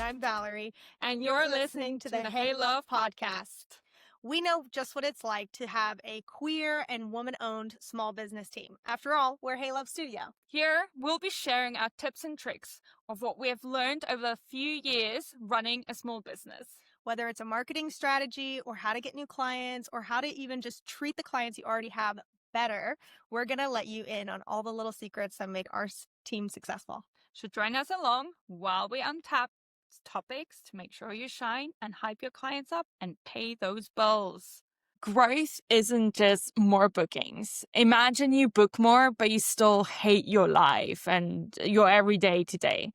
I'm Valerie, and you're listening to the Hey Love podcast. We know just what it's like to have a queer and woman-owned small business team. After all, we're Hey Love Studio. Here, we'll be sharing our tips and tricks of what we have learned over a few years running a small business. Whether it's a marketing strategy or how to get new clients or how to even just treat the clients you already have better, we're going to let you in on all the little secrets that make our team successful. So join us along while we untap topics to make sure you shine and hype your clients up and pay those bills. Growth isn't just more bookings. Imagine you book more, but you still hate your life and your everyday today.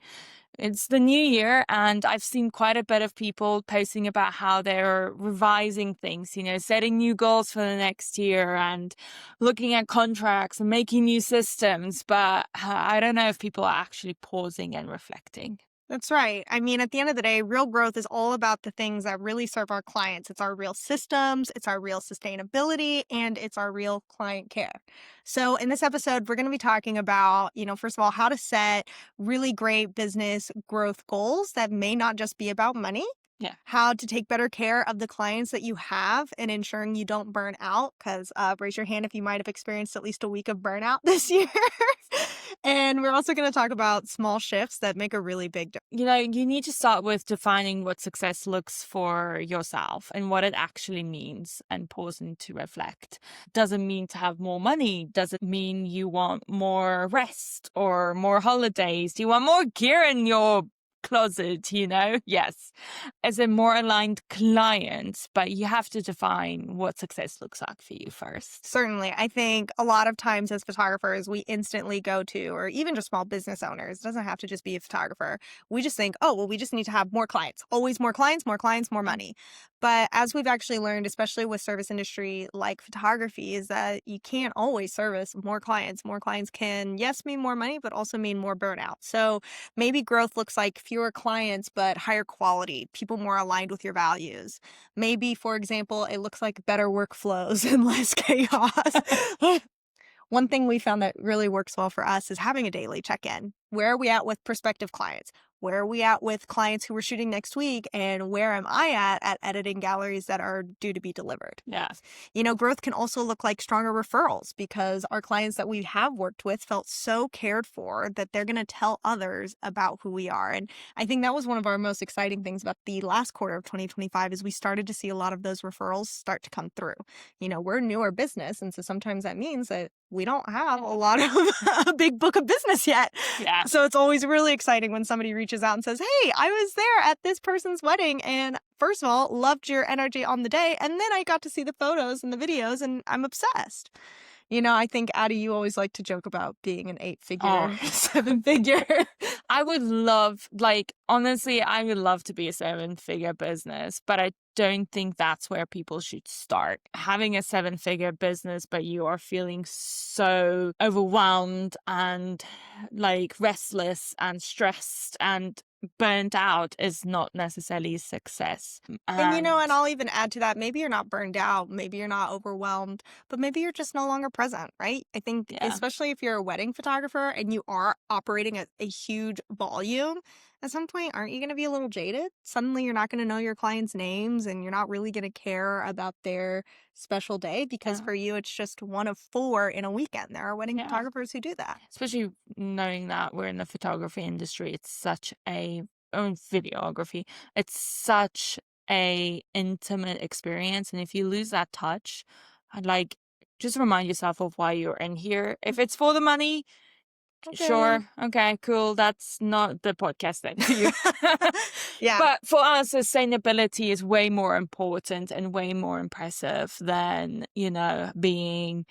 It's the new year, and I've seen quite a bit of people posting about how they're revising things, setting new goals for the next year and looking at contracts and making new systems. But I don't know if people are actually pausing and reflecting. That's right. I mean, at the end of the day, real growth is all about the things that really serve our clients. It's our real systems, it's our real sustainability, and it's our real client care. So in this episode, we're going to be talking about, first of all, how to set really great business growth goals that may not just be about money. Yeah. How to take better care of the clients that you have and ensuring you don't burn out, because raise your hand if you might have experienced at least a week of burnout this year. And we're also going to talk about small shifts that make a really big difference. You need to start with defining what success looks for yourself and what it actually means and pausing to reflect. Does it mean to have more money? Does it mean you want more rest or more holidays? Do you want more gear in your closet, Yes. As a more aligned client, but you have to define what success looks like for you first. Certainly. I think a lot of times as photographers, we instantly go to, or even just small business owners, it doesn't have to just be a photographer. We just think, oh, well, we just need to have more clients, always more clients, more money. But as we've actually learned, especially with service industry like photography, is that you can't always service more clients. More clients can, yes, mean more money, but also mean more burnout. So maybe growth looks like fewer clients, but higher quality, people more aligned with your values. Maybe, for example, it looks like better workflows and less chaos. One thing we found that really works well for us is having a daily check-in. Where are we at with prospective clients? Where are we at with clients who we're shooting next week? And where am I at editing galleries that are due to be delivered? Yeah. Growth can also look like stronger referrals because our clients that we have worked with felt so cared for that they're going to tell others about who we are. And I think that was one of our most exciting things about the last quarter of 2025 is we started to see a lot of those referrals start to come through. We're a newer business. And so sometimes that means that we don't have a lot of a big book of business yet. Yeah. So it's always really exciting when somebody reaches out and says, hey, I was there at this person's wedding and first of all, loved your energy on the day. And then I got to see the photos and the videos and I'm obsessed. I think, Addie, you always like to joke about being an 8-figure, 7-figure. I would love, honestly, I would love to be a 7-figure business, but I don't think that's where people should start. Having a 7-figure business, but you are feeling so overwhelmed and restless and stressed and burnt out is not necessarily success. And I'll even add to that, maybe you're not burned out, maybe you're not overwhelmed, but maybe you're just no longer present, right? I think especially if you're a wedding photographer and you are operating at a huge volume, at some point, aren't you going to be a little jaded? Suddenly you're not going to know your clients' names and you're not really going to care about their special day because for you, it's just one of 4 in a weekend. There are wedding photographers who do that. Especially knowing that we're in the photography industry, it's such videography. It's such a intimate experience. And if you lose that touch, just remind yourself of why you're in here. If it's for the money, sure. Okay, cool. That's not the podcast then for you. Yeah. But for us, sustainability is way more important and way more impressive than, being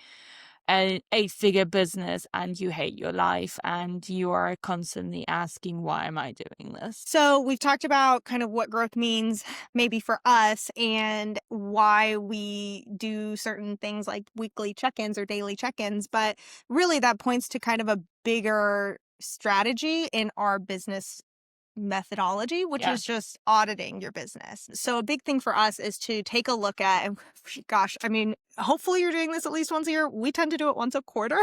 an 8-figure business and you hate your life and you are constantly asking, why am I doing this? So we've talked about kind of what growth means maybe for us and why we do certain things like weekly check-ins or daily check-ins, but really that points to kind of a bigger strategy in our business methodology, which is just auditing your business. So a big thing for us is to take a look at, and gosh, I mean, hopefully you're doing this at least once a year. We tend to do it once a quarter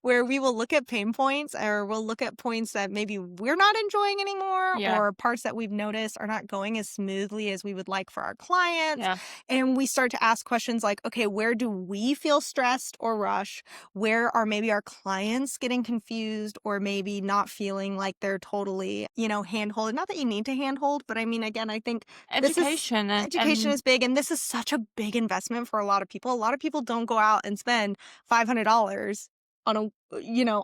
where we will look at pain points or we'll look at points that maybe we're not enjoying anymore Yeah. or parts that we've noticed are not going as smoothly as we would like for our clients. Yeah. And we start to ask questions like, okay, where do we feel stressed or rush? Where are maybe our clients getting confused or maybe not feeling like they're totally, handhold? Not that you need to handhold, but I mean, again, I think this is Education education and is big, and this is such a big investment for a lot of people. A lot of people don't go out and spend $500 on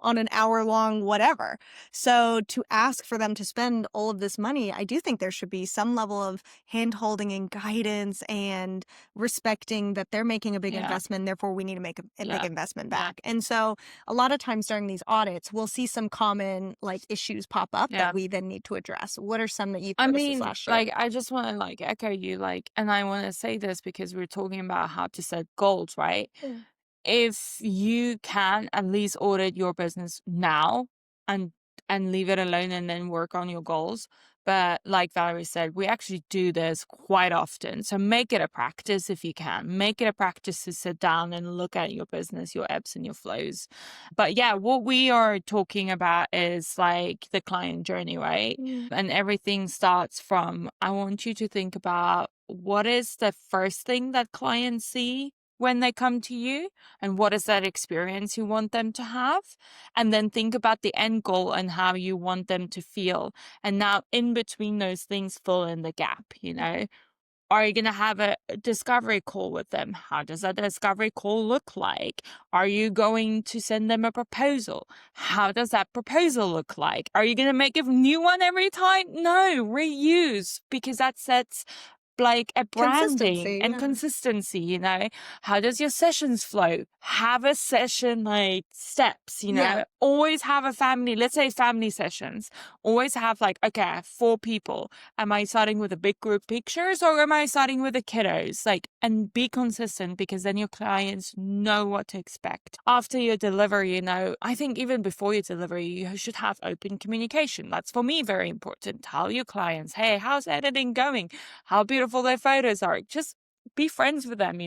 on an hour-long whatever. So to ask for them to spend all of this money, I do think there should be some level of hand-holding and guidance and respecting that they're making a big yeah. investment, therefore we need to make a big Yeah. investment Yeah. back. And so a lot of times during these audits, we'll see some common, issues pop up Yeah. that we then need to address. What are some that you've I noticed this mean, last year? I just want to echo you, and I want to say this because we're talking about how to set goals, right? If you can at least audit your business now and leave it alone and then work on your goals. But like Valerie said, we actually do this quite often. So make it a practice if you can. Make it a practice to sit down and look at your business, your ebbs and your flows. But yeah, what we are talking about is the client journey, right? And everything starts from I want you to think about what is the first thing that clients see when they come to you and what is that experience you want them to have, and then think about the end goal and how you want them to feel, and now in between those things fill in the gap. Are you going to have a discovery call with them? How does that discovery call look like? Are you going to send them a proposal? How does that proposal look like? Are you going to make a new one every time? No, reuse, because that sets a branding Consistency, and yeah. consistency. How does your sessions flow? Have a session steps, Yeah. always have a family, let's say family sessions, always have okay, I have 4 people. Am I starting with a big group pictures or am I starting with the kiddos? And be consistent because then your clients know what to expect. After your delivery, I think even before your delivery, you should have open communication. That's for me very important. Tell your clients, hey, how's editing going? How beautiful their photos are. Just be friends with them.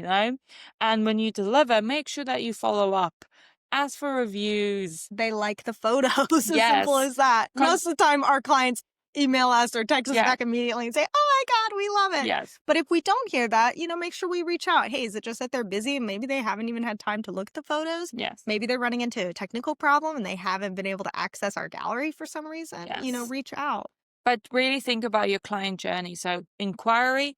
And when you deliver, make sure that you follow up. Ask for reviews. They like the photos, as simple Yes. as that. Most of the time, our clients email us or text us Yeah. back immediately and say, oh my God, we love it. Yes. But if we don't hear that, make sure we reach out. Hey, is it just that they're busy and maybe they haven't even had time to look at the photos? Yes. Maybe they're running into a technical problem and they haven't been able to access our gallery for some reason. Yes. Reach out. But really think about your client journey. So inquiry,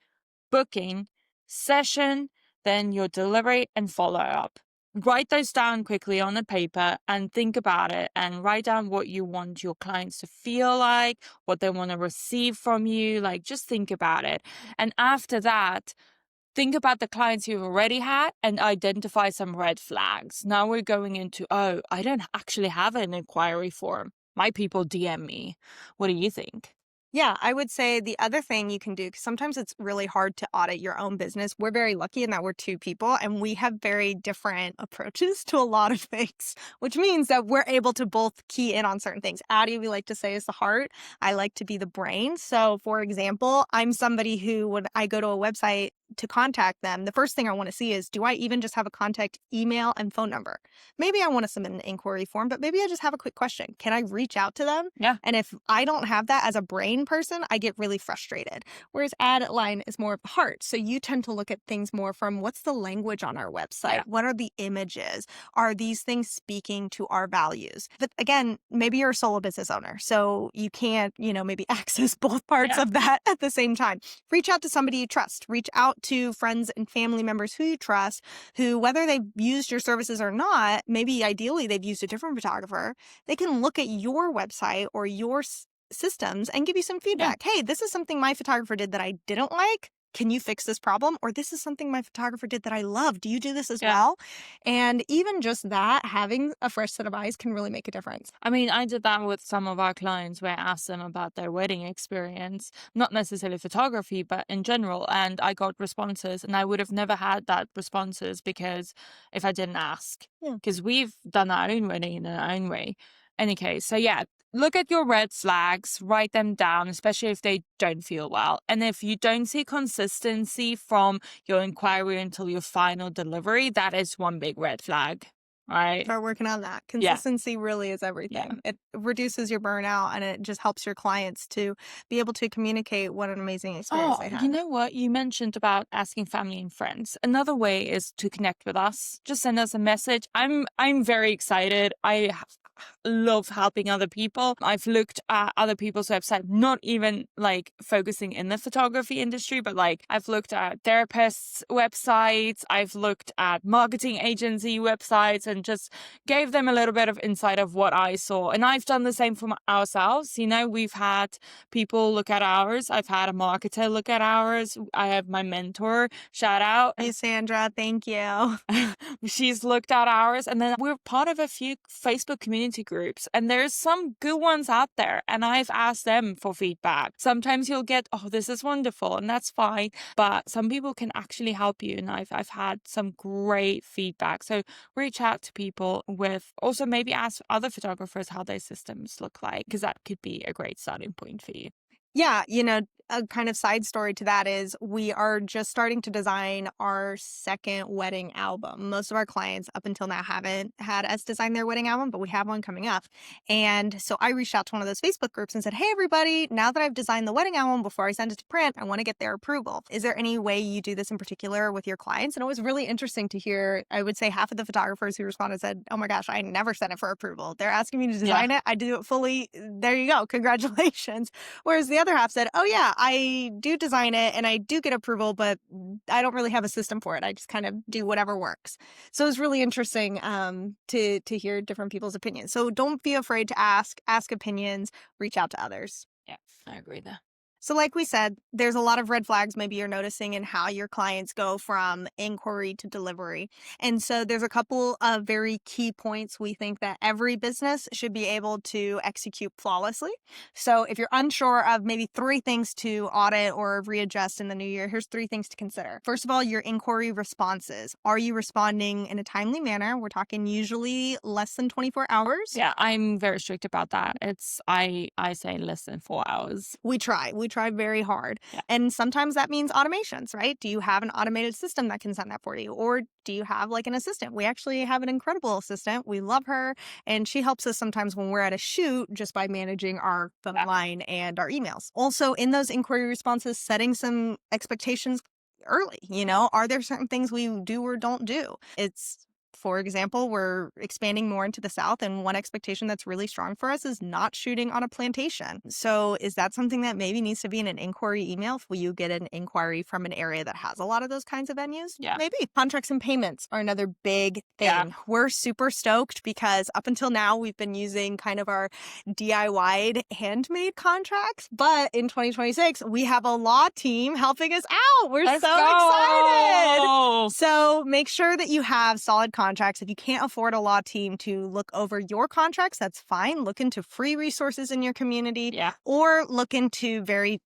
booking, session, then your delivery and follow up. Write those down quickly on a paper and think about it and write down what you want your clients to feel like, what they want to receive from you. Just think about it. And after that, think about the clients you've already had and identify some red flags. Now we're going into, oh, I don't actually have an inquiry form. My people DM me. What do you think? Yeah, I would say the other thing you can do, because sometimes it's really hard to audit your own business. We're very lucky in that we're 2 people and we have very different approaches to a lot of things, which means that we're able to both key in on certain things. Addie, we like to say, is the heart. I like to be the brain. So, for example, I'm somebody who, when I go to a website to contact them, the first thing I want to see is, do I even just have a contact email and phone number? Maybe I want to submit an inquiry form, but maybe I just have a quick question. Can I reach out to them? Yeah. And if I don't have that as a brain person, I get really frustrated. Whereas Adeline is more of the heart. So you tend to look at things more from what's the language on our website? Yeah. What are the images? Are these things speaking to our values? But again, maybe you're a solo business owner, so you can't, maybe access both parts Yeah. of that at the same time. Reach out to somebody you trust. Reach out to friends and family members who you trust, who, whether they've used your services or not, maybe ideally they've used a different photographer, they can look at your website or your systems and give you some feedback. Hey, this is something my photographer did that I didn't like. Can you fix this problem? Or this is something my photographer did that I love. Do you do this as well? And even just that, having a fresh set of eyes can really make a difference. I mean, I did that with some of our clients where I asked them about their wedding experience, not necessarily photography, but in general. And I got responses, and I would have never had that responses because if I didn't ask, Yeah. because we've done our own wedding in our own way. Any case, so yeah, look at your red flags, write them down, especially if they don't feel well. And if you don't see consistency from your inquiry until your final delivery, that is one big red flag, right? Start working on that. Yeah. Consistency really is Yeah. everything. It reduces your burnout and it just helps your clients to be able to communicate what an amazing experience Oh, they you had. know what? You mentioned about asking family and friends. Another way is to connect with us. Just send us a message. I'm very excited. Love helping other people. I've looked at other people's website, not even like focusing in the photography industry, but like I've looked at therapists' websites, I've looked at marketing agency websites and just gave them a little bit of insight of what I saw. And I've done the same for ourselves. You know, we've had people look at ours. I've had a marketer look at ours. I have my mentor, shout out. Hey, Sandra, thank you. She's looked at ours, and then we're part of a few Facebook community groups, and there's some good ones out there, and I've asked them for feedback. Sometimes you'll get, oh, this is wonderful, and that's fine, but some people can actually help you, and I've had some great feedback. So reach out to people with, also maybe ask other photographers how their systems look like, because that could be a great starting point for you. Yeah, a kind of side story to that is we are just starting to design our second wedding album. Most of our clients up until now haven't had us design their wedding album, but we have one coming up. And so I reached out to one of those Facebook groups and said, hey, everybody, now that I've designed the wedding album, before I send it to print, I want to get their approval. Is there any way you do this in particular with your clients? And it was really interesting to hear. I would say half of the photographers who responded said, oh my gosh, I never sent it for approval. They're asking me to design it. I do it fully. There you go. Congratulations. Whereas the other half said, oh yeah, I do design it and I do get approval, but I don't really have a system for it. I just kind of do whatever works. So it's really interesting to hear different people's opinions. So don't be afraid to ask opinions, reach out to others. Yeah, I agree there. So like we said, there's a lot of red flags maybe you're noticing in how your clients go from inquiry to delivery. And so there's a couple of very key points we think that every business should be able to execute flawlessly. So if you're unsure of maybe 3 things to audit or readjust in the new year, here's 3 things to consider. First of all, your inquiry responses. Are you responding in a timely manner? We're talking usually less than 24 hours. Yeah, I'm very strict about that. I say less than 4 hours. We try very hard. Yeah. And sometimes that means automations, right? Do you have an automated system that can send that for you? Or do you have like an assistant? We actually have an incredible assistant. We love her. And she helps us sometimes when we're at a shoot just by managing our phone line and our emails. Also, in those inquiry responses, setting some expectations early. Are there certain things we do or don't do? For example, we're expanding more into the South, and one expectation that's really strong for us is not shooting on a plantation. So is that something that maybe needs to be in an inquiry email if you get an inquiry from an area that has a lot of those kinds of venues? Yeah. Maybe. Contracts and payments are another big thing. Yeah. We're super stoked because up until now, we've been using kind of our DIY'd handmade contracts. But in 2026, we have a law team helping us out. We're Let's so go. excited. So make sure that you have solid contracts. If you can't afford a law team to look over your contracts, that's fine. Look into free resources in your community. Yeah. Or look into very,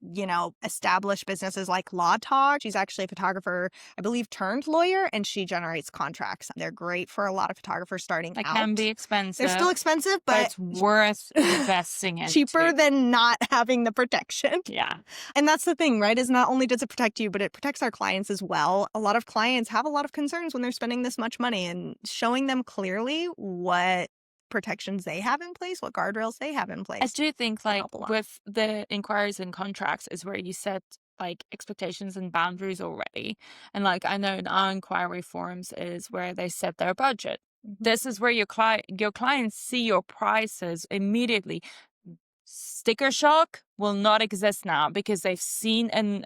established businesses like Law Talk. She's actually a photographer, I believe, turned lawyer, and she generates contracts. They're great for a lot of photographers starting out. They can be expensive. They're still expensive, but but it's worth investing in. Cheaper than not having the protection. Yeah. And that's the thing, right? Is not only does it protect you, but it protects our clients as well. A lot of clients have a lot of concerns when they're spending this much money, and showing them clearly what protections they have in place, what guardrails they have in place. I do think like help a lot. with the inquiries and contracts is where you set like expectations and boundaries already. And like I know in our inquiry forums is where they set their budget. This is where your clients see your prices immediately. Sticker shock will not exist now because they've seen an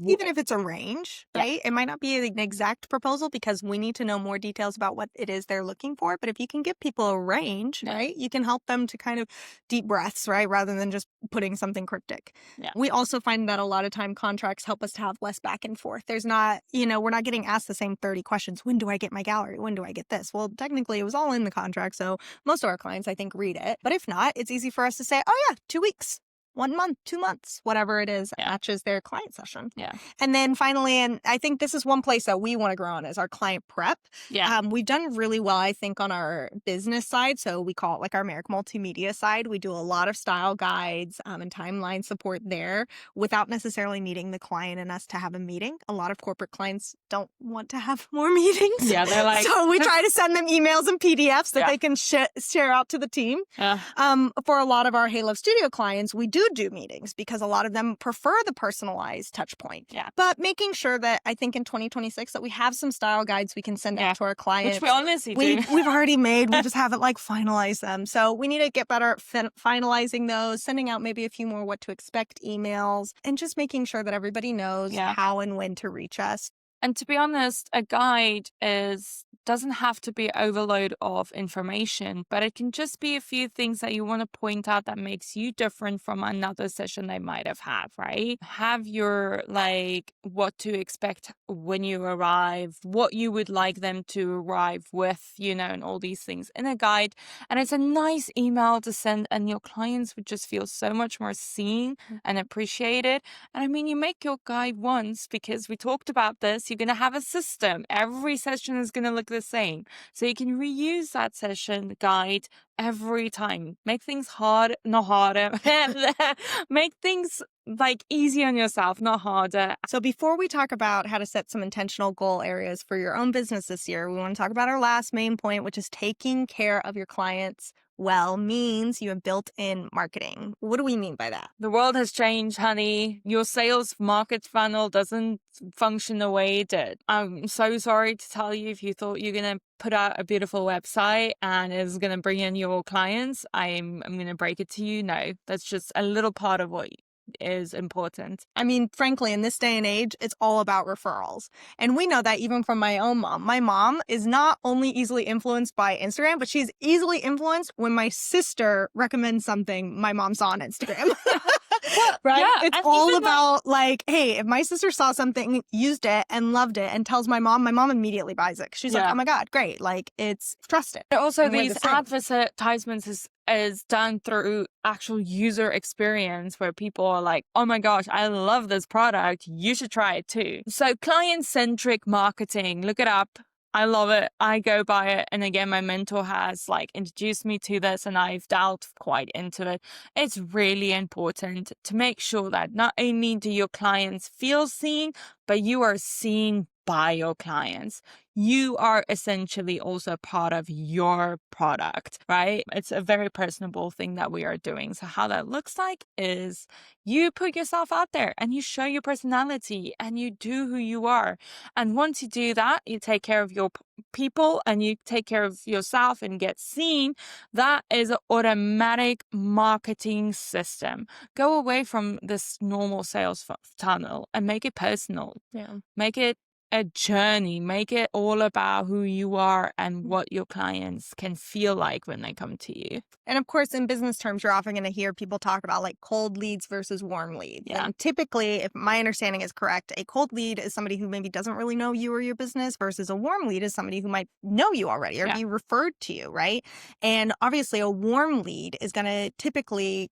even if it's a range, Yeah. right? It might not be an exact proposal because we need to know more details about what it is they're looking for. But if you can give people a range, Yeah. right, you can help them to kind of deep breaths, right, rather than just putting something cryptic. Yeah. We also find that a lot of time contracts help us to have less back and forth. There's not, we're not getting asked the same 30 questions. When do I get my gallery? When do I get this? Well, technically it was all in the contract. So most of our clients, I think, read it. But if not, it's easy for us to say, oh yeah, 2 weeks. 1 month, 2 months, whatever it is, Yeah. matches their client session. Yeah. And then finally, and I think this is one place that we want to grow on, is our client prep. Yeah. We've done really well, I think, on our business side. So we call it like our Merrick multimedia side. We do a lot of style guides and timeline support there without necessarily needing the client and us to have a meeting. A lot of corporate clients don't want to have more meetings. Yeah, they're like, so we try to send them emails and PDFs that Yeah. they can share out to the team. yeah. For a lot of our Hey Love Studio clients, we do meetings because a lot of them prefer the personalized touch point. Yeah. But making sure that I think in 2026 that we have some style guides we can send Yeah. out to our clients. Which we honestly do. We've already made. We just haven't like finalized them. So we need to get better at finalizing those, sending out maybe a few more what to expect emails, and just making sure that everybody knows Yeah. how and when to reach us. And to be honest, a guide doesn't have to be overload of information, but it can just be a few things that you want to point out that makes you different from another session they might have had, right? Have your like what to expect when you arrive, what you would like them to arrive with, and all these things in a guide. And it's a nice email to send, and your clients would just feel so much more seen and appreciated. And I mean, you make your guide once because we talked about this. You're going to have a system. Every session is going to look the same. So you can reuse that session guide every time. Make things hard, not harder. Make things like easy on yourself, not harder. So before we talk about how to set some intentional goal areas for your own business this year, we want to talk about our last main point, which is taking care of your clients well means you have built-in marketing. What do we mean by that? The world has changed, honey. Your sales market funnel doesn't function the way it did. I'm so sorry to tell you, if you thought you're going to put out a beautiful website and it's going to bring in your clients, I'm going to break it to you. No, that's just a little part of what is important. I mean, frankly, in this day and age, it's all about referrals. And we know that even from my own mom. My mom is not only easily influenced by Instagram, but she's easily influenced when my sister recommends something my mom saw on Instagram. Right? Yeah, it's all about like, hey, if my sister saw something, used it and loved it and tells my mom immediately buys it. She's like, oh my God, great. Like, it's trusted. Also, these advertisements is done through actual user experience where people are like, oh my gosh, I love this product. You should try it too. So client-centric marketing, look it up. I love it. I go by it. And again, my mentor has like introduced me to this and I've delved quite into it. It's really important to make sure that not only do your clients feel seen, but you are seen by your clients. You are essentially also part of your product, right? It's a very personable thing that we are doing. So how that looks like is you put yourself out there and you show your personality and you do who you are. And once you do that, you take care of your people and you take care of yourself and get seen. That is an automatic marketing system. Go away from this normal sales tunnel and make it personal. Yeah. Make it a journey. Make it all about who you are and what your clients can feel like when they come to you. And of course, in business terms, you're often going to hear people talk about like cold leads versus warm leads. Yeah. And typically, if my understanding is correct, a cold lead is somebody who maybe doesn't really know you or your business versus a warm lead is somebody who might know you already or be referred to you, right? And obviously, a warm lead is going to typically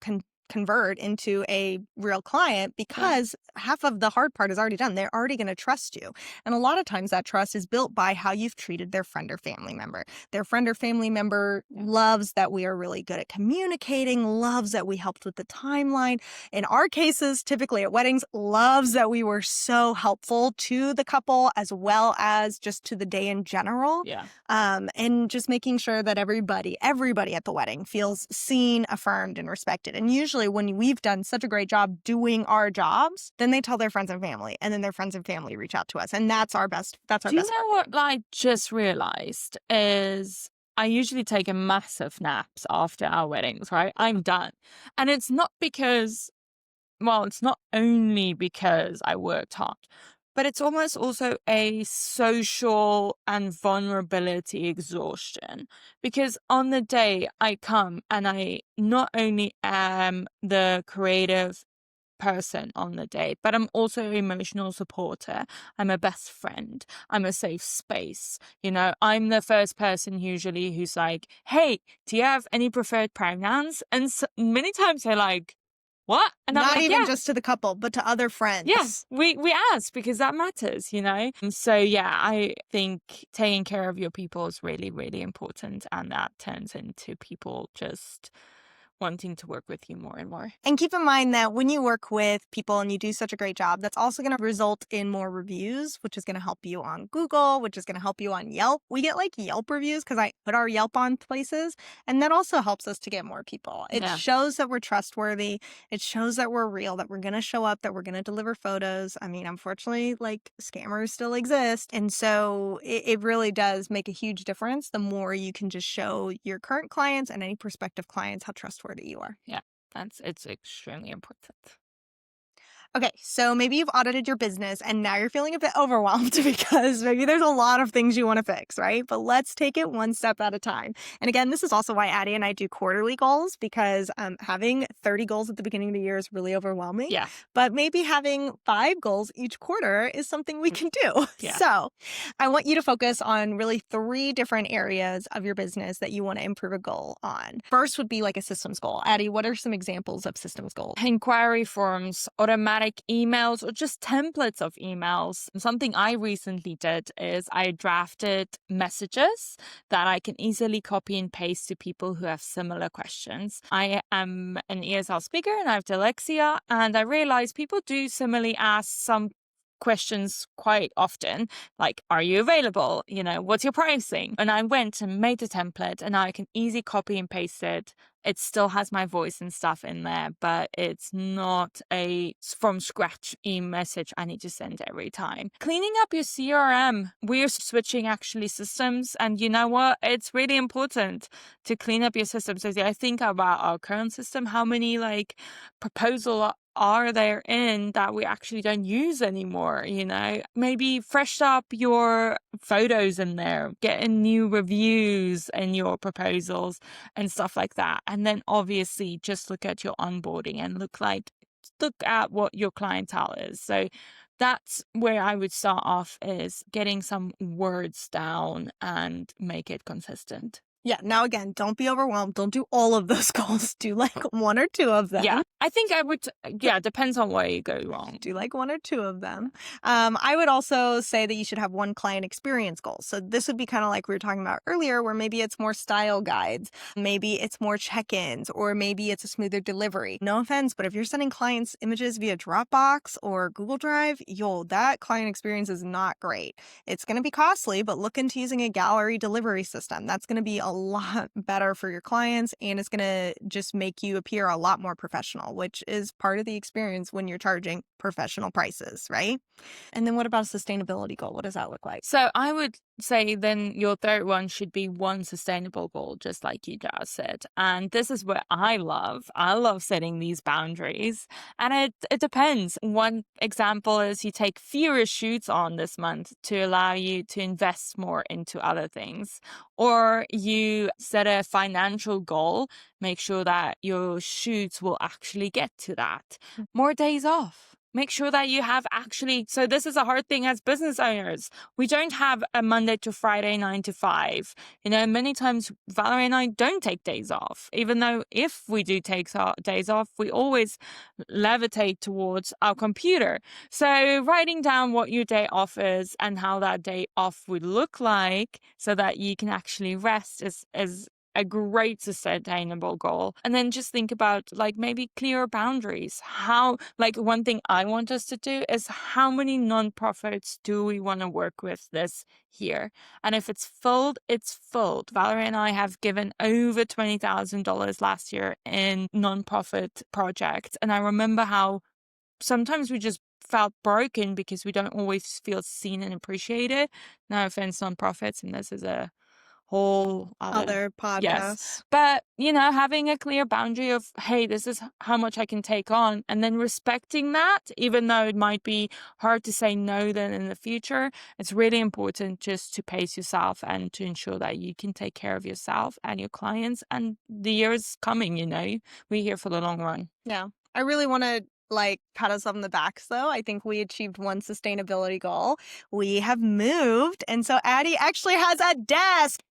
convert into a real client because half of the hard part is already done. They're already going to trust you. And a lot of times that trust is built by how you've treated their friend or family member. Their friend or family member loves that we are really good at communicating, loves that we helped with the timeline. In our cases, typically at weddings, loves that we were so helpful to the couple as well as just to the day in general. Yeah. And just making sure that everybody at the wedding feels seen, affirmed, and respected. And usually when we've done such a great job doing our jobs, then they tell their friends and family, and then their friends and family reach out to us. And that's our best. Do you know what I just realized is I usually take a massive naps after our weddings, right? I'm done. And it's not it's not only because I worked hard, but it's almost also a social and vulnerability exhaustion. Because on the day I come and I not only am the creative person on the day, but I'm also an emotional supporter. I'm a best friend. I'm a safe space. I'm the first person usually who's like, hey, do you have any preferred pronouns? And so, many times they're like, what? And I'm Not like, even yeah. just to the couple, but to other Yeah, friends. we ask because that matters, you know? And so, yeah, I think taking care of your people is really, really important. And that turns into people just wanting to work with you more and more. And keep in mind that when you work with people and you do such a great job, that's also going to result in more reviews, which is going to help you on Google, which is going to help you on Yelp. We get like Yelp reviews because I put our Yelp on places, and that also helps us to get more people. It Yeah. shows that we're trustworthy. It shows that we're real, that we're going to show up, that we're going to deliver photos. I mean, unfortunately, like scammers still exist. And so it really does make a huge difference the more you can just show your current clients and any prospective clients how trustworthy you are. Yeah. It's extremely important. Okay, so maybe you've audited your business and now you're feeling a bit overwhelmed because maybe there's a lot of things you want to fix, right? But let's take it one step at a time. And again, this is also why Addie and I do quarterly goals because having 30 goals at the beginning of the year is really overwhelming. Yeah. But maybe having 5 goals each quarter is something we can do. Yeah. So I want you to focus on really 3 different areas of your business that you want to improve a goal on. First would be like a systems goal. Addie, what are some examples of systems goals? Inquiry forms, automatic emails, or just templates of emails. Something I recently did is I drafted messages that I can easily copy and paste to people who have similar questions. I am an ESL speaker and I have dyslexia, and I realized people do similarly ask some questions quite often, like, are you available? You know, what's your pricing? And I went and made a template and I can easily copy and paste it. It still has my voice and stuff in there, but it's not a from scratch e-message I need to send every time. Cleaning up your CRM. We're switching actually systems, and you know what? It's really important to clean up your systems. As I think about our current system, how many like proposal are there in that we actually don't use anymore, you know? Maybe fresh up your photos in there, getting new reviews in your proposals and stuff like that. And then obviously just look at your onboarding and look at what your clientele is. So that's where I would start off, is getting some words down and make it consistent. Yeah. Now, again, don't be overwhelmed. Don't do all of those goals. Do like 1 or 2 of them. Yeah, I think I would. Yeah, depends on where you go wrong. Do like 1 or 2 of them. I would also say that you should have 1 client experience goal. So this would be kind of like we were talking about earlier, where maybe it's more style guides, maybe it's more check-ins, or maybe it's a smoother delivery. No offense, but if you're sending clients images via Dropbox or Google Drive, that client experience is not great. It's going to be costly, but look into using a gallery delivery system. That's going to be a lot better for your clients, and it's going to just make you appear a lot more professional, which is part of the experience when you're charging professional prices, right? And then what about a sustainability goal? What does that look like? So I would say then your third one should be 1 sustainable goal, just like you just said. And this is what I love. I love setting these boundaries. And it depends. One example is you take fewer shoots on this month to allow you to invest more into other things. Or you set a financial goal, make sure that your shoots will actually get to that. More days off. Make sure that you have actually, so this is a hard thing as business owners. We don't have a Monday to Friday 9 to 5. You know, many times Valerie and I don't take days off, even though if we do take days off, we always levitate towards our computer. So writing down what your day off is and how that day off would look like so that you can actually rest is a great sustainable goal. And then just think about like maybe clearer boundaries. How, like one thing I want us to do is how many nonprofits do we want to work with this year? And if it's filled, it's filled. Valerie and I have given over $20,000 last year in nonprofit projects. And I remember how sometimes we just felt broken because we don't always feel seen and appreciated. No offense, nonprofits, and this is a whole Other yes. podcasts. But, you know, having a clear boundary of, hey, this is how much I can take on, and then respecting that, even though it might be hard to say no then in the future, it's really important just to pace yourself and to ensure that you can take care of yourself and your clients. And the year's coming, you know, we're here for the long run. Yeah. I really want to like pat us on the backs though. I think we achieved 1 sustainability goal. We have moved. And so Addie actually has a desk.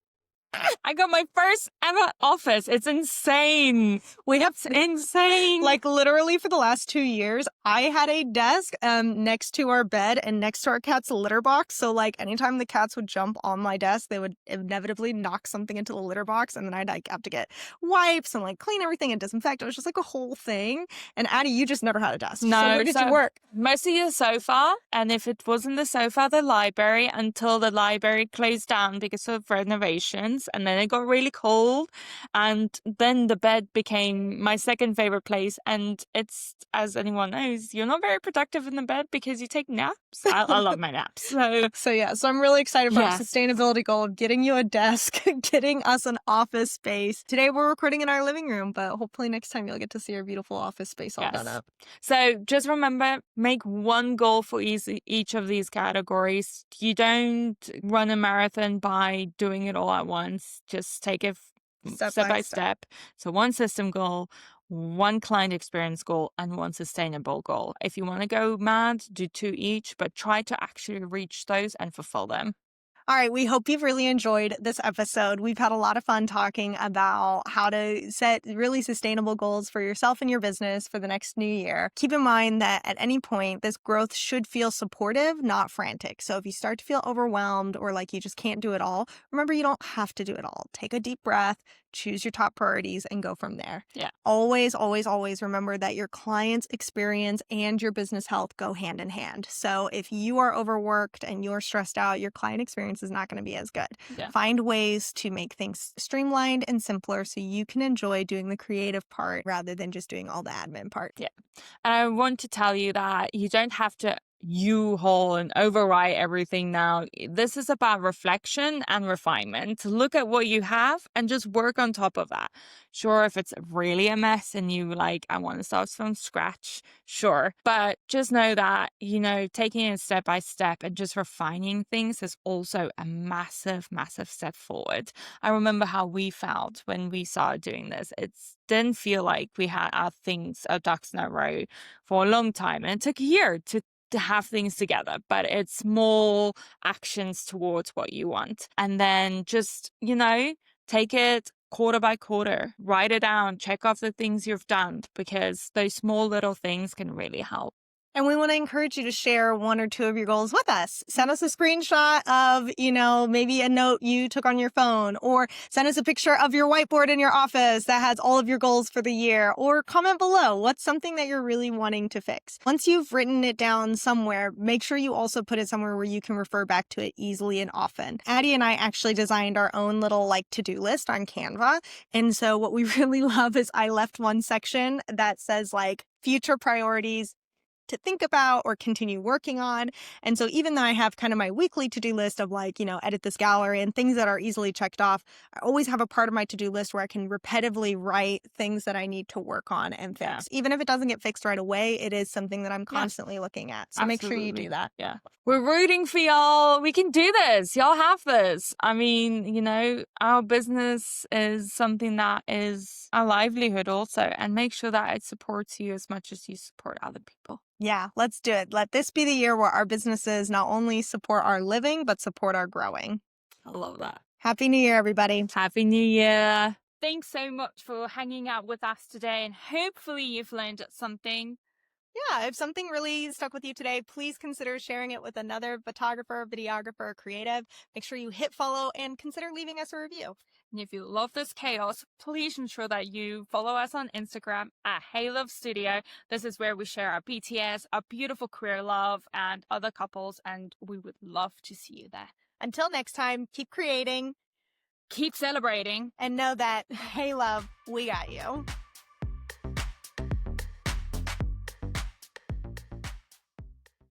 I got my first ever office. It's insane. It's insane. Like literally for the last 2 years, I had a desk next to our bed and next to our cat's litter box. So like anytime the cats would jump on my desk, they would inevitably knock something into the litter box, and then I'd like have to get wipes and like clean everything and disinfect. It was just like a whole thing. And Addie, you just never had a desk. No, So where did you work? Mostly the sofa, and if it wasn't the sofa, the library, until the library closed down because of renovations, and then it got really cold, and then the bed became my second favorite place. And it's, as anyone knows, you're not very productive in the bed because you take naps. I love my naps. So I'm really excited for our Yes. sustainability goal of getting you a desk, getting us an office space. Today we're recording in our living room, but hopefully next time you'll get to see our beautiful office space all done Yes. up. So just remember, make one goal for each of these categories. You don't run a marathon by doing it all at once. Just take it step by step. So one system goal, one client experience goal, and one sustainable goal. If you want to go mad, do 2 each, but try to actually reach those and fulfill them. All right, we hope you've really enjoyed this episode. We've had a lot of fun talking about how to set really sustainable goals for yourself and your business for the next new year. Keep in mind that at any point, this growth should feel supportive, not frantic. So if you start to feel overwhelmed or like you just can't do it all, remember you don't have to do it all. Take a deep breath, choose your top priorities, and go from there. Yeah. Always, always, always remember that your client's experience and your business health go hand in hand. So if you are overworked and you're stressed out, your client experience is not going to be as good. Yeah. Find ways to make things streamlined and simpler so you can enjoy doing the creative part rather than just doing all the admin part. Yeah. And I want to tell you that you don't have to U-haul and overwrite everything now. This is about reflection and refinement. Look at what you have and just work on top of that. Sure, if it's really a mess and you like, I want to start from scratch, sure. But just know that, taking it step by step and just refining things is also a massive, massive step forward. I remember how we felt when we started doing this. It didn't feel like we had our ducks in a row for a long time. And it took a year to have things together, but it's small actions towards what you want. And then just, take it quarter by quarter, write it down, check off the things you've done, because those small little things can really help. And we want to encourage you to share 1 or 2 of your goals with us. Send us a screenshot of, maybe a note you took on your phone, or send us a picture of your whiteboard in your office that has all of your goals for the year, or comment below what's something that you're really wanting to fix. Once you've written it down somewhere, make sure you also put it somewhere where you can refer back to it easily and often. Addie and I actually designed our own little to-do list on Canva. And so what we really love is I left one section that says future priorities to think about or continue working on. And so even though I have kind of my weekly to-do list of edit this gallery and things that are easily checked off, I always have a part of my to-do list where I can repetitively write things that I need to work on and fix. Yeah. Even if it doesn't get fixed right away, it is something that I'm constantly looking at. So Make sure you do that. Yeah. We're rooting for y'all. We can do this. Y'all have this. I mean, our business is something that is our livelihood also, and make sure that it supports you as much as you support other people. Yeah, let's do it. Let this be the year where our businesses not only support our living, but support our growing. I love that. Happy New Year, everybody. Happy New Year. Thanks so much for hanging out with us today, and hopefully you've learned something. Yeah, if something really stuck with you today, please consider sharing it with another photographer, videographer, or creative. Make sure you hit follow and consider leaving us a review. And if you love this chaos, please ensure that you follow us on Instagram at Hey Love Studio. This is where we share our BTS, our beautiful queer love, and other couples, and we would love to see you there. Until next time, keep creating, keep celebrating, and know that, hey love, we got you.